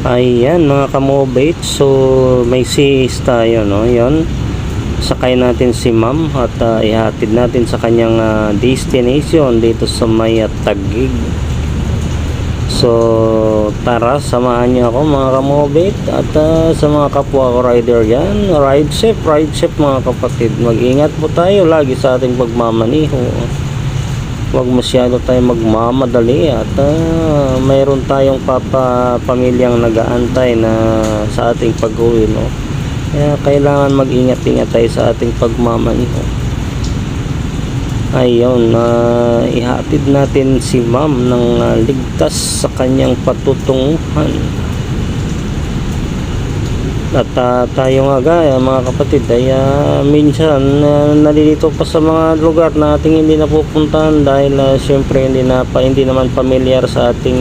Ayan mga kamobate, so may sis tayo, no? Yon, sakay natin si ma'am at ihatid natin sa kanyang destination dito sa may Taguig. So tara, samahan niyo ako mga kamobate at sa mga kapwa ko rider yan, ride safe mga kapatid. Mag-ingat po tayo lagi sa ating pagmamaniho. Huwag masyado tayo magmamadali at mayroon tayong pamilyang nag-aantay na sa ating pag-uwi, no? Kaya kailangan mag-ingat-ingat tayo sa ating pagmamaniho. Ayun, ihatid natin si ma'am ng ligtas sa kanyang patutunguhan. At tayo nga gaya mga kapatid ay minsan nalilito pa sa mga lugar na ating hindi napupuntahan dahil syempre hindi naman pamilyar sa ating